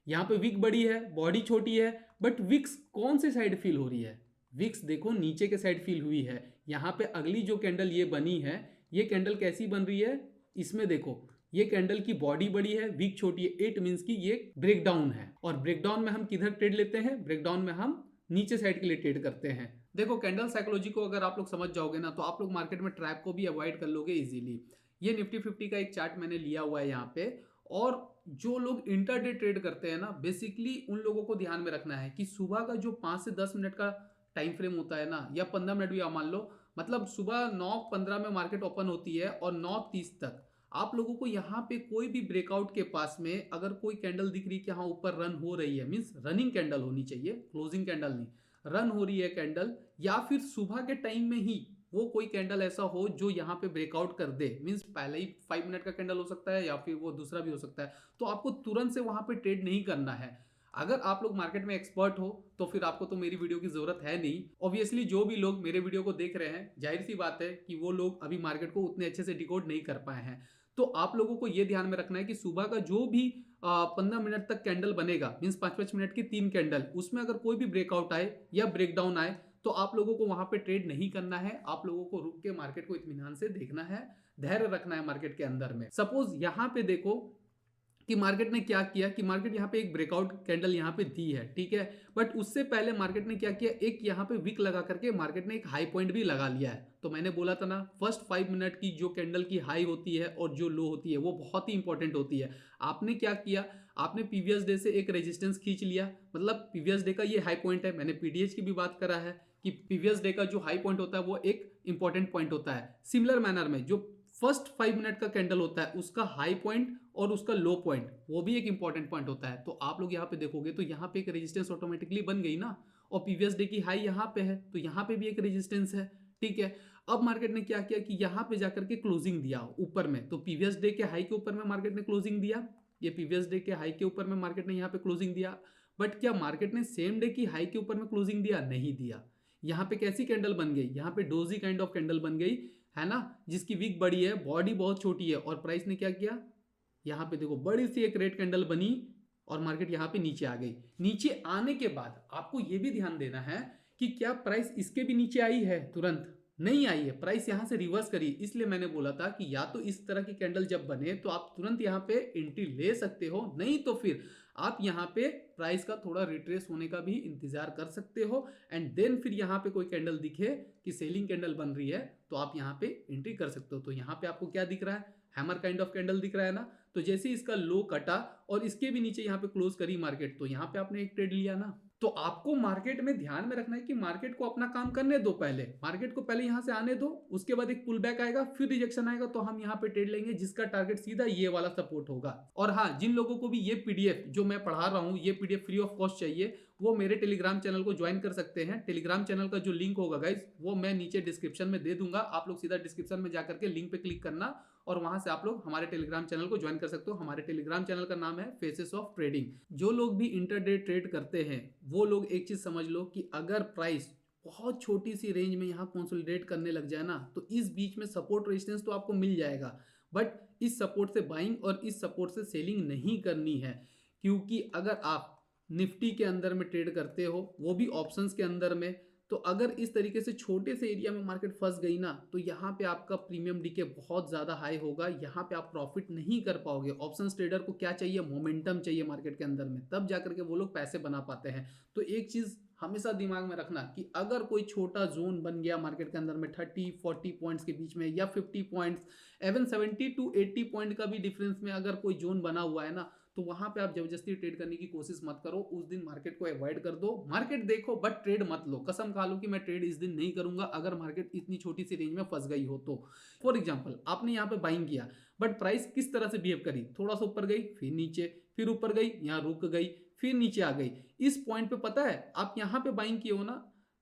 यहाँ पे विक बड़ी है, बॉडी छोटी है, बट विक्स कौन से साइड फिल हो रही है, विक्स देखो नीचे के साइड फिल हुई है। यहाँ पे अगली जो कैंडल ये बनी है, ये कैंडल कैसी बन रही है, इसमें देखो ये कैंडल की बॉडी बड़ी है, विक छोटी है। इट मीन्स कि ये ब्रेकडाउन है। और ब्रेकडाउन में हम किधर ट्रेड लेते हैं, ब्रेकडाउन में हम नीचे साइड के लिए ट्रेड करते हैं। देखो कैंडल साइकोलॉजी को अगर आप लोग समझ जाओगे ना, तो आप लोग मार्केट में ट्रैप को भी अवॉइड कर लोगे इजीली। ये निफ्टी 50 का एक चार्ट मैंने लिया हुआ है यहाँ पे। और जो लोग इंटरडे ट्रेड करते हैं ना, बेसिकली उन लोगों को ध्यान में रखना है कि सुबह का जो 5 से 10 मिनट का टाइम फ्रेम होता है ना, या 15 मिनट भी आप मान लो, मतलब सुबह 9:15 में मार्केट ओपन होती है और 9:30 तक आप लोगों को यहाँ पे कोई भी ब्रेकआउट के पास में अगर कोई कैंडल दिख रही कि हाँ ऊपर रन हो रही है, मीन्स रनिंग कैंडल होनी चाहिए, क्लोजिंग कैंडल नहीं, रन हो रही है कैंडल, या फिर सुबह के टाइम में ही वो कोई कैंडल ऐसा हो जो यहाँ पे ब्रेकआउट कर दे, मीन्स पहले ही 5 मिनट का कैंडल हो सकता है या फिर वो दूसरा भी हो सकता है, तो आपको तुरंत से वहां पे ट्रेड नहीं करना है। अगर आप लोग मार्केट में एक्सपर्ट हो तो फिर आपको तो मेरी वीडियो की जरूरत है नहीं। ऑब्वियसली जो भी लोग मेरे वीडियो को देख रहे हैं, जाहिर सी बात है कि वो लोग अभी मार्केट को उतने अच्छे से डिकोड नहीं कर पाए हैं। तो आप लोगों को ये ध्यान में रखना है कि सुबह का जो भी 15 मिनट तक कैंडल बनेगा, मीन्स 5-5 मिनट की 3 कैंडल, उसमें अगर कोई भी ब्रेकआउट आए या ब्रेकडाउन आए तो आप लोगों को वहां पे ट्रेड नहीं करना है। आप लोगों को रुक के मार्केट को इत्मीनान से देखना है, धैर्य रखना है मार्केट के अंदर में। सपोज यहाँ पे देखो कि मार्केट ने क्या किया, कि मार्केट यहाँ पे एक ब्रेकआउट कैंडल यहाँ पे दी है, ठीक है, बट उससे पहले मार्केट ने क्या किया, एक यहाँ पे विक लगा करके मार्केट ने एक हाई पॉइंट भी लगा लिया है। तो मैंने बोला था ना, फर्स्ट 5 मिनट की जो कैंडल की हाई होती है और जो लो होती है वो बहुत ही इंपॉर्टेंट होती है। आपने क्या किया, आपने प्रीवियस डे से एक रेजिस्टेंस खींच लिया, मतलब प्रीवियस डे का ये हाई पॉइंट है। मैंने पीडीएच की भी बात करा है कि प्रीवियस डे का जो हाई पॉइंट होता है वो एक इंपॉर्टेंट पॉइंट होता है। सिमिलर मैनर में जो फर्स्ट 5 मिनट का कैंडल होता है उसका हाई पॉइंट और उसका लो पॉइंट वो भी एक इंपॉर्टेंट पॉइंट होता है। तो आप लोग यहाँ पे देखोगे तो यहाँ पे एक रेजिस्टेंस ऑटोमेटिकली बन गई ना, और प्रीवियस डे की हाई यहाँ पे है तो यहाँ पे भी एक रेजिस्टेंस है, ठीक है। अब मार्केट ने क्या किया कि यहाँ पे जाकर के क्लोजिंग दिया ऊपर में, तो प्रीवियस डे के हाई के ऊपर में मार्केट ने क्लोजिंग दिया, ये प्रीवियस डे के हाई के ऊपर में मार्केट ने यहाँ पे क्लोजिंग दिया। बट क्या मार्केट ने सेम डे की हाई के ऊपर में क्लोजिंग दिया, नहीं दिया। यहाँ पे कैसी कैंडल बन गई, यहाँ पे डोजी काइंड ऑफ कैंडल बन गई है ना, जिसकी विक बड़ी है, बॉडी बहुत छोटी है, और प्राइस ने क्या किया, यहाँ पे देखो बड़ी सी एक रेड कैंडल बनी और मार्केट यहाँ पे नीचे आ गई। नीचे आने के बाद आपको ये भी ध्यान देना है कि क्या प्राइस इसके भी नीचे आई है, तुरंत नहीं आई है, प्राइस यहाँ से रिवर्स करी। इसलिए मैंने बोला था कि या तो इस तरह की कैंडल जब बने तो आप तुरंत यहाँ पे एंट्री ले सकते हो, नहीं तो फिर आप यहाँ पे प्राइस का थोड़ा रिट्रेस होने का भी इंतजार कर सकते हो। एंड देन फिर यहाँ पे कोई कैंडल दिखे कि सेलिंग कैंडल बन रही है तो आप यहाँ पे एंट्री कर सकते हो। तो यहाँ पे आपको क्या दिख रहा है, हैमर काइंड ऑफ कैंडल दिख रहा है ना। तो जैसे इसका लो कटा और इसके भी नीचे यहाँ पे क्लोज करी मार्केट, तो यहाँ पे आपने एक ट्रेड लिया ना। तो आपको मार्केट में ध्यान में रखना है कि मार्केट को अपना काम करने दो, पहले मार्केट को पहले यहाँ से आने दो, उसके बाद एक पुल बैक आएगा, फिर रिजेक्शन आएगा, तो हम यहाँ पे ट्रेड लेंगे जिसका टारगेट सीधा ये वाला सपोर्ट होगा। और हाँ, जिन लोगों को भी ये पीडीएफ जो मैं पढ़ा रहा हूँ, ये पीडीएफ फ्री ऑफ कॉस्ट चाहिए, वो मेरे टेलीग्राम चैनल को ज्वाइन कर सकते हैं। टेलीग्राम चैनल का जो लिंक होगा गाइज वो मैं नीचे डिस्क्रिप्शन में दे दूंगा, आप लोग सीधा डिस्क्रिप्शन में जाकर के लिंक पे क्लिक करना और वहां से आप लोग हमारे टेलीग्राम चैनल को ज्वाइन कर सकते हो। हमारे टेलीग्राम चैनल का नाम है फेसेस ऑफ ट्रेडिंग। जो लोग भी इंटरडे ट्रेड करते हैं वो लोग एक चीज समझ लो कि अगर प्राइस बहुत छोटी सी रेंज में यहाँ कंसोलिडेट करने लग जाए ना, तो इस बीच में सपोर्ट रेजिस्टेंस तो आपको मिल जाएगा, बट इस सपोर्ट से बाइंग और इस सपोर्ट से सेलिंग नहीं करनी है। क्योंकि अगर आप निफ्टी के अंदर में ट्रेड करते हो, वो भी ऑप्शंस के अंदर में, तो अगर इस तरीके से छोटे से एरिया में मार्केट फंस गई ना, तो यहाँ पे आपका प्रीमियम डीके बहुत ज़्यादा हाई होगा, यहाँ पे आप प्रॉफिट नहीं कर पाओगे। ऑप्शंस ट्रेडर को क्या चाहिए, मोमेंटम चाहिए मार्केट के अंदर में, तब जाकर के वो लोग पैसे बना पाते हैं। तो एक चीज़ हमेशा दिमाग में रखना कि अगर कोई छोटा जोन बन गया मार्केट के अंदर में 30-40 पॉइंट्स के बीच में, या 50 पॉइंट्स, एवन 70 to 80 पॉइंट का भी डिफरेंस में अगर कोई जोन बना हुआ है ना, तो वहां पे आप जबरदस्ती ट्रेड करने की कोशिश मत करो, उस दिन मार्केट को अवॉइड कर दो। मार्केट देखो बट ट्रेड मत लो, कसम खा लो कि मैं ट्रेड इस दिन नहीं करूंगा अगर मार्केट इतनी छोटी सी रेंज में फंस गई हो तो। फॉर एग्जाम्पल आपने यहाँ पे बाइंग किया, बट प्राइस किस तरह से बिहेव करी, थोड़ा सा ऊपर गई, फिर नीचे, फिर ऊपर गई, यहाँ रुक गई, फिर नीचे आ गई। इस पॉइंट पे पता है आप यहाँ पे बाइंग किए हो ना,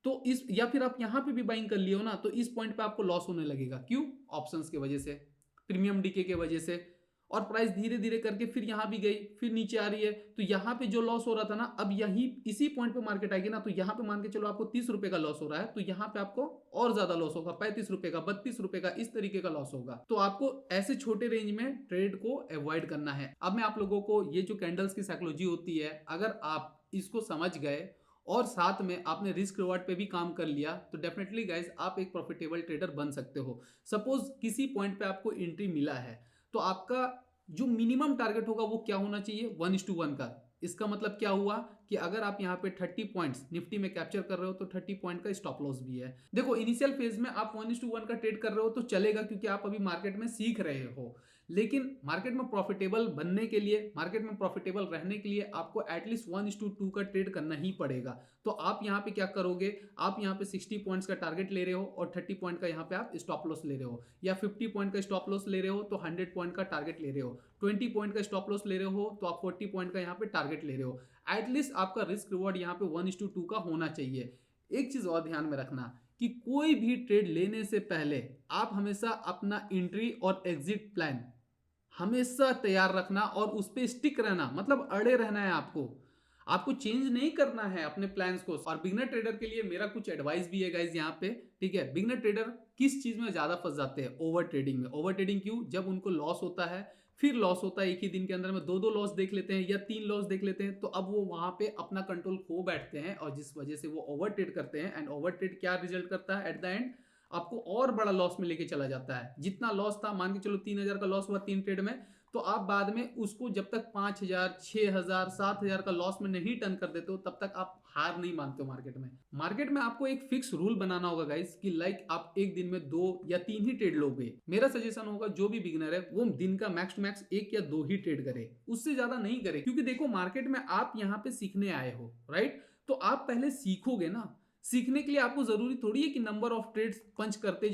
तो इस या फिर आप यहाँ पे भी बाइंग कर लिए हो ना, तो इस पॉइंट पे आपको लॉस होने लगेगा। क्यों? ऑप्शंस की वजह से, प्रीमियम डीके के वजह से। और प्राइस धीरे धीरे करके फिर यहाँ भी गई, फिर नीचे आ रही है, तो यहाँ पे जो लॉस हो रहा था ना, अब यही इसी पॉइंट पे मार्केट आएगी ना, तो यहाँ पे मान के चलो आपको 30 रुपए का लॉस हो रहा है, तो यहाँ पे आपको और ज्यादा लॉस होगा, 35 रुपए का, 32 रुपए का, इस तरीके का लॉस होगा। तो आपको ऐसे छोटे रेंज में ट्रेड को अवॉइड करना है। अब मैं आप लोगों को ये जो कैंडल्स की साइकोलॉजी होती है, अगर आप इसको समझ गए और साथ में आपने रिस्क रिवॉर्ड पे भी काम कर लिया, तो डेफिनेटली गाइज आप एक प्रॉफिटेबल ट्रेडर बन सकते हो। सपोज किसी पॉइंट पे आपको एंट्री मिला है, तो आपका जो मिनिमम टारगेट होगा वो क्या होना चाहिए? 1:1 का। इसका मतलब क्या हुआ कि अगर आप यहाँ पे 30 पॉइंट्स निफ्टी में कैप्चर कर रहे हो, तो 30 पॉइंट का स्टॉप लॉस भी है। देखो इनिशियल फेज में आप 1:1 का ट्रेड कर रहे हो तो चलेगा, क्योंकि आप अभी मार्केट में सीख रहे हो। लेकिन मार्केट में प्रॉफिटेबल बनने के लिए, मार्केट में प्रॉफिटेबल रहने के लिए आपको एटलीस्ट 1:2 का ट्रेड करना ही पड़ेगा। तो आप यहाँ पे क्या करोगे, आप यहाँ पे 60 पॉइंट्स का टारगेट ले रहे हो और 30 पॉइंट का यहाँ पे आप स्टॉप लॉस ले रहे हो, या 50 पॉइंट का स्टॉप लॉस ले रहे हो तो 100 पॉइंट का टारगेट ले रहे हो, 20 पॉइंट का स्टॉप लॉस ले रहे हो तो आप 40 पॉइंट का यहाँ पे टारगेट ले रहे हो। एटलीस्ट आपका रिस्क रिवॉर्ड यहाँ पे 1:2 का होना चाहिए। एक चीज और ध्यान में रखना कि कोई भी ट्रेड लेने से पहले आप हमेशा अपना एंट्री और एग्जिट प्लान हमेशा तैयार रखना और उस पर स्टिक रहना, मतलब अड़े रहना है आपको चेंज नहीं करना है अपने प्लान्स को। और बिगनर ट्रेडर के लिए मेरा कुछ एडवाइस भी है गाइज यहाँ पे, ठीक है। बिगनर ट्रेडर किस चीज में ज्यादा फंस जाते हैं? ओवर ट्रेडिंग में। ओवर ट्रेडिंग क्यों? जब उनको लॉस होता है, फिर लॉस होता है एक ही दिन के अंदर में, दो लॉस देख लेते हैं या 3 लॉस देख लेते हैं, तो अब वो वहां पे अपना कंट्रोल खो बैठते हैं, और जिस वजह से वो ओवर ट्रेड करते हैं। एंड ओवर ट्रेड क्या रिजल्ट करता है? एट द एंड आपको और बड़ा लॉस में लेके चला जाता है। जितना लॉस था, मान के चलो 3000 का लॉस हुआ 3 ट्रेड में, तो आप बाद में उसको जब तक 5000, 6000, 7000 का लॉस में नहीं टर्न कर देते हो, तब तक आप हार नहीं मानते हो मार्केट में आपको एक फिक्स रूल बनाना होगा गाइस, कि लाइक आप एक दिन में 2 या 3 ही ट्रेड लोगे। मेरा सजेशन होगा जो भी बिगिनर है वो दिन का मैक्स टू मैक्स 1 या 2 ही ट्रेड करे, उससे ज्यादा नहीं करे। क्योंकि देखो मार्केट में आप यहाँ पे सीखने आए हो, राइट? तो आप पहले सीखोगे ना। सीखने के लिए आपको जरूरी थोड़ी है कि नंबर ऑफ ट्रेड्स पंच करते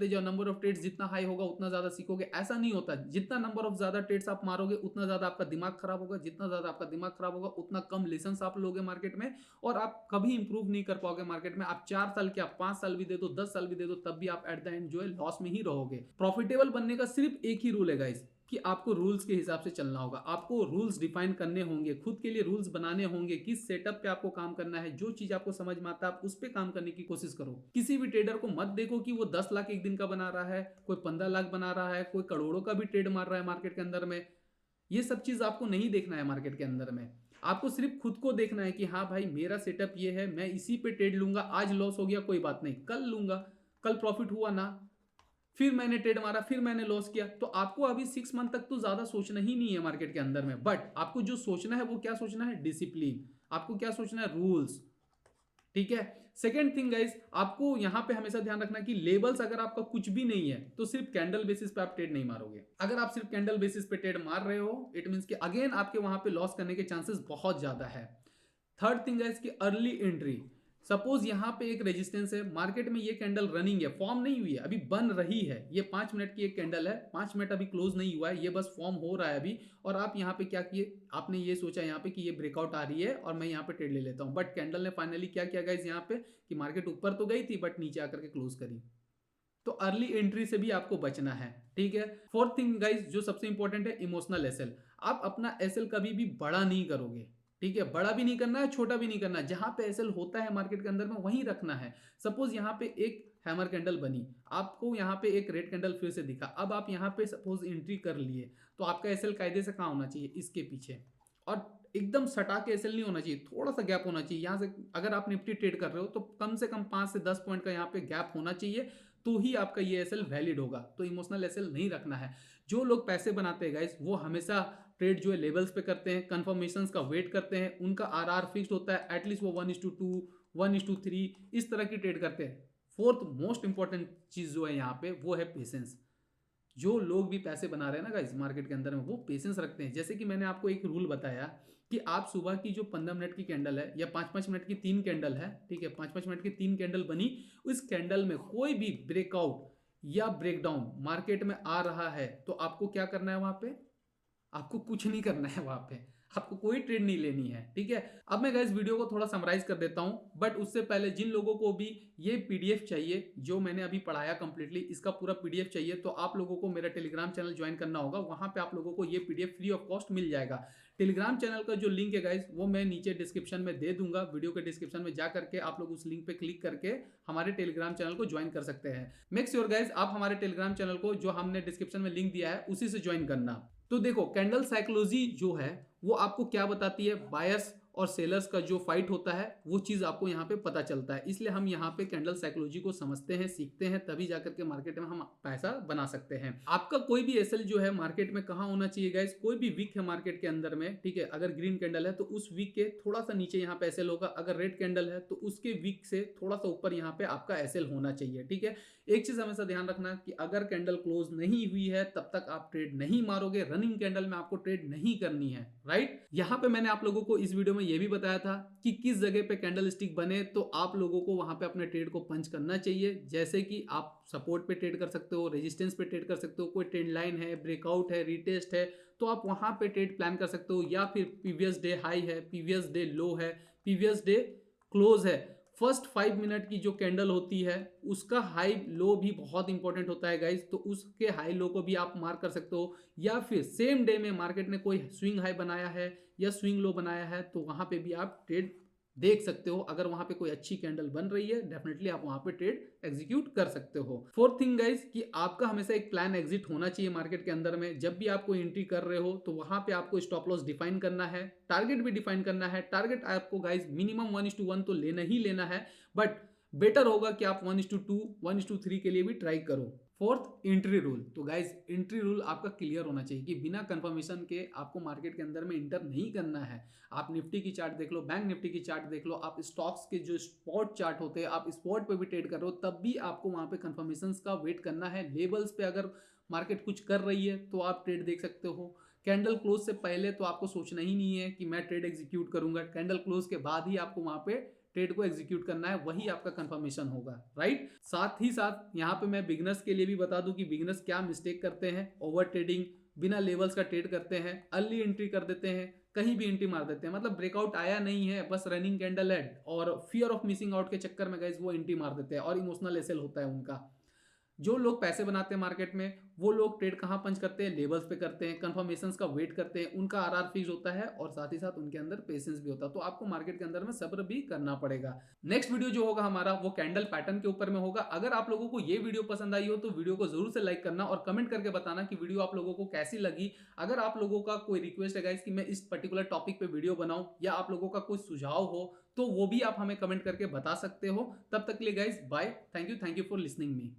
जाओ, नंबर ऑफ ट्रेड्स जितना हाई होगा उतना ज्यादा सीखोगे, ऐसा नहीं होता। जितना नंबर ऑफ ज्यादा ट्रेड्स आप मारोगे उतना ज्यादा आपका दिमाग खराब होगा, जितना ज्यादा आपका दिमाग खराब होगा उतना कम लेसन आप लोगे मार्केट में, और आप कभी इंप्रूव नहीं कर पाओगे मार्केट में। आप 4 साल क्या 5 साल भी दे दो, 10 साल भी दे दो, तब भी आप एट द एंड जो है लॉस में ही रहोगे। प्रॉफिटेबल बनने का सिर्फ एक ही रूल है गाइस, कि आपको रूल्स के हिसाब से चलना होगा। आपको रूल्स डिफाइन करने होंगे, खुद के लिए रूल्स बनाने होंगे, किस सेटअप पे आपको काम करना है। जो चीज आपको समझ में आता है आप उस पे काम करने की कोशिश करो। किसी भी ट्रेडर को मत देखो कि वो 10 लाख एक दिन का बना रहा है, कोई 15 लाख बना रहा है, कोई करोड़ों का भी ट्रेड मार रहा है मार्केट के अंदर में। ये सब चीज आपको नहीं देखना है मार्केट के अंदर में। आपको सिर्फ खुद को देखना है कि हाँ भाई मेरा सेटअप ये है, मैं इसी पे ट्रेड लूंगा। आज लॉस हो गया कोई बात नहीं, कल लूंगा, कल प्रॉफिट हुआ ना, फिर मैंने ट्रेड मारा, फिर मैंने लॉस किया। तो आपको अभी 6 मंथ तक तो ज्यादा सोचना ही नहीं है मार्केट के अंदर में। बट आपको जो सोचना है वो क्या सोचना है? डिसिप्लिन। आपको क्या सोचना है? रूल्स, ठीक है। सेकेंड थिंग गाइस, आपको यहां पे हमेशा ध्यान रखना कि लेवल्स अगर आपका कुछ भी नहीं है तो सिर्फ कैंडल बेसिस पे आप ट्रेड नहीं मारोगे। अगर आप सिर्फ कैंडल बेसिस पे ट्रेड मार रहे हो, इट मींस कि अगेन आपके वहां पे लॉस करने के चांसेस बहुत ज्यादा है। थर्ड थिंग गाइस कि अर्ली एंट्री। सपोज यहां पे एक रेजिस्टेंस है, मार्केट में ये कैंडल रनिंग है, फॉर्म नहीं हुई है, अभी बन रही है। ये 5 मिनट की एक कैंडल है, 5 मिनट अभी क्लोज नहीं हुआ है, ये बस फॉर्म हो रहा है अभी। और आप यहाँ पे क्या किए? आपने ये सोचा यहाँ पे कि ये ब्रेकआउट आ रही है और मैं यहाँ पे ट्रेड ले लेता हूँ। बट कैंडल ने फाइनली क्या किया गाइस यहाँ पे, कि मार्केट ऊपर तो गई थी बट नीचे आकर के क्लोज करी। तो अर्ली एंट्री से भी आपको बचना है, ठीक है। फोर्थ थिंग गाइस जो सबसे इंपॉर्टेंट है, इमोशनल एसएल। आप अपना एसएल कभी भी बड़ा नहीं करोगे, ठीक है। बड़ा भी नहीं करना है, छोटा भी नहीं करना है। जहां पे एसएल होता है मार्केट के अंदर में वहीं रखना है। सपोज यहाँ पे एक हैमर कैंडल बनी, आपको यहाँ पे एक रेड कैंडल फिर से दिखा, अब आप यहाँ पे सपोज एंट्री कर लिए, तो आपका एसएल कायदे से कहाँ होना चाहिए? इसके पीछे। और एकदम सटा के एसएल नहीं होना चाहिए, थोड़ा सा गैप होना चाहिए। यहाँ से अगर आप निफ्टी ट्रेड कर रहे हो तो कम से कम 5 से 10 पॉइंट का यहाँ पे गैप होना चाहिए, तो ही आपका ये एसएल वैलिड होगा। तो इमोशनल एसएल नहीं रखना है। जो लोग पैसे बनाते हैं गाइस वो हमेशा ट्रेड जो है लेवल्स पे करते हैं, कंफर्मेशंस का वेट करते हैं, उनका आरआर फिक्स्ड होता है, एटलीस्ट वो 1:2, 1:3 इस तरह की ट्रेड करते हैं। फोर्थ मोस्ट इंपॉर्टेंट चीज जो है यहाँ पे वो है पेशेंस। जो लोग भी पैसे बना रहे हैं ना गाइस मार्केट के अंदर में, वो पेशेंस रखते हैं। जैसे कि मैंने आपको एक रूल बताया कि आप सुबह की जो 15 मिनट की कैंडल है या 5-5 मिनट की 3 कैंडल है, ठीक है, 5-5 मिनट की 3 कैंडल बनी, उस कैंडल में कोई भी ब्रेकआउट या ब्रेकडाउन मार्केट में आ रहा है तो आपको क्या करना है वहां पे? आपको कुछ नहीं करना है वहां पे, आपको कोई ट्रेड नहीं लेनी है, ठीक है। अब मैं गाइस वीडियो को थोड़ा समराइज कर देता हूं, बट उससे पहले जिन लोगों को भी ये पीडीएफ चाहिए जो मैंने अभी पढ़ाया कंप्लीटली, इसका पूरा पीडीएफ चाहिए, तो आप लोगों को मेरा टेलीग्राम चैनल ज्वाइन करना होगा। वहां पे आप लोगों को ये पीडीएफ फ्री ऑफ कॉस्ट मिल जाएगा। टेलीग्राम चैनल का जो लिंक है गाइस वो मैं नीचे डिस्क्रिप्शन में दे दूंगा, वीडियो के डिस्क्रिप्शन में जा करके आप लोग उस लिंक पे क्लिक करके हमारे टेलीग्राम चैनल को ज्वाइन कर सकते हैं। मेक श्योर गाइस आप हमारे टेलीग्राम चैनल को जो हमने डिस्क्रिप्शन में लिंक दिया है उसी से ज्वाइन करना। तो देखो कैंडल साइकोलॉजी जो है वो आपको क्या बताती है, बायर्स और सेलर्स का जो फाइट होता है वो चीज आपको यहाँ पे पता चलता है। इसलिए हम यहाँ पे कैंडल साइकोलॉजी को समझते हैं, सीखते हैं, तभी जाकर के मार्केट में हम पैसा बना सकते हैं। आपका कोई भी एसएल जो है मार्केट में कहाँ होना चाहिए गाइस, कोई भी वीक है मार्केट के अंदर में, ठीक है, अगर ग्रीन कैंडल है तो उस वीक के थोड़ा सा नीचे यहाँ पे एसएल होगा, अगर रेड कैंडल है तो उसके वीक से थोड़ा सा ऊपर यहाँ पे आपका एसएल होना चाहिए, ठीक है। एक चीज हमेशा ध्यान रखना कि अगर कैंडल क्लोज नहीं हुई है तब तक आप ट्रेड नहीं मारोगे, रनिंग कैंडल में आपको ट्रेड नहीं करनी है, राइट। यहाँ पे मैंने आप लोगों को इस वीडियो में यह भी बताया था कि किस जगह पे कैंडल स्टिक बने तो आप लोगों को वहां पे अपने ट्रेड को पंच करना चाहिए। जैसे कि आप सपोर्ट पे ट्रेड कर सकते हो, रेजिस्टेंस पे ट्रेड कर सकते हो, कोई ट्रेंड लाइन है, ब्रेकआउट है, रीटेस्ट है, तो आप वहां पे ट्रेड प्लान कर सकते हो, या फिर प्रीवियस डे हाई है, प्रीवियस डे लो है, प्रीवियस डे क्लोज है। फर्स्ट 5 मिनट की जो कैंडल होती है उसका हाई लो भी बहुत इंपॉर्टेंट होता है गाइज, तो उसके हाई लो को भी आप मार्क कर सकते हो। या फिर सेम डे में मार्केट ने कोई स्विंग हाई बनाया है या स्विंग लो बनाया है तो वहां पे भी आप ट्रेड देख सकते हो। अगर वहां पे कोई अच्छी कैंडल बन रही है डेफिनेटली आप वहां पे ट्रेड एग्जीक्यूट कर सकते हो। फोर्थ थिंग गाइज कि आपका हमेशा एक प्लान एग्जिट होना चाहिए मार्केट के अंदर में। जब भी आप कोई एंट्री कर रहे हो तो वहां पे आपको स्टॉप लॉस डिफाइन करना है, टारगेट भी डिफाइन करना है। टारगेट आपको गाइज मिनिमम 1:1 तो लेना ही लेना है, बट बेटर होगा कि आप 1:2 1:3 के लिए भी ट्राई करो। फोर्थ एंट्री रूल, तो गाइज एंट्री रूल आपका क्लियर होना चाहिए कि बिना कंफर्मेशन के आपको मार्केट के अंदर में इंटर नहीं करना है। आप निफ्टी की चार्ट देख लो, बैंक निफ्टी की चार्ट देख लो, आप स्टॉक्स के जो स्पॉट चार्ट होते हैं आप स्पॉट पे भी ट्रेड कर रहे हो तब भी आपको वहां पे कंफर्मेशन का वेट करना है। लेवल्स पे अगर मार्केट कुछ कर रही है तो आप ट्रेड देख सकते हो। कैंडल क्लोज से पहले तो आपको सोचना ही नहीं है कि मैं ट्रेड एग्जीक्यूट करूंगा, कैंडल क्लोज के बाद ही आपको वहां पे ट्रेड को एग्जीक्यूट करना है, वही आपका कंफर्मेशन होगा, राइट। साथ ही साथ यहाँ पे मैं बिगनर्स के लिए भी बता दूं कि बिगनर्स क्या मिस्टेक करते हैं। ओवर ट्रेडिंग, बिना लेवल्स का ट्रेड करते हैं, अर्ली एंट्री कर देते हैं, कहीं भी एंट्री मार देते हैं, मतलब ब्रेकआउट आया नहीं है बस रनिंग कैंडल है और फियर ऑफ मिसिंग आउट के चक्कर में गाइस वो एंट्री मार देते हैं और इमोशनल एसेल होता है उनका। जो लोग पैसे बनाते हैं मार्केट में वो लोग ट्रेड कहां पंच करते हैं, लेवल्स पे करते हैं, कंफर्मेशंस का वेट करते हैं, उनका आरआर फिक्स होता है और साथ ही साथ उनके अंदर पेशेंस भी होता है। तो आपको मार्केट के अंदर में सब्र भी करना पड़ेगा। नेक्स्ट वीडियो जो होगा हमारा वो कैंडल पैटर्न के ऊपर में होगा। अगर आप लोगों को ये वीडियो पसंद आई हो तो वीडियो को जरूर से लाइक करना और कमेंट करके बताना कि वीडियो आप लोगों को कैसी लगी। अगर आप लोगों का कोई रिक्वेस्ट है गाइस कि मैं इस पर्टिकुलर टॉपिक पे वीडियो बनाऊं या आप लोगों का कोई सुझाव हो तो वो भी आप हमें कमेंट करके बता सकते हो। तब तक के लिए guys bye, thank you for listening me.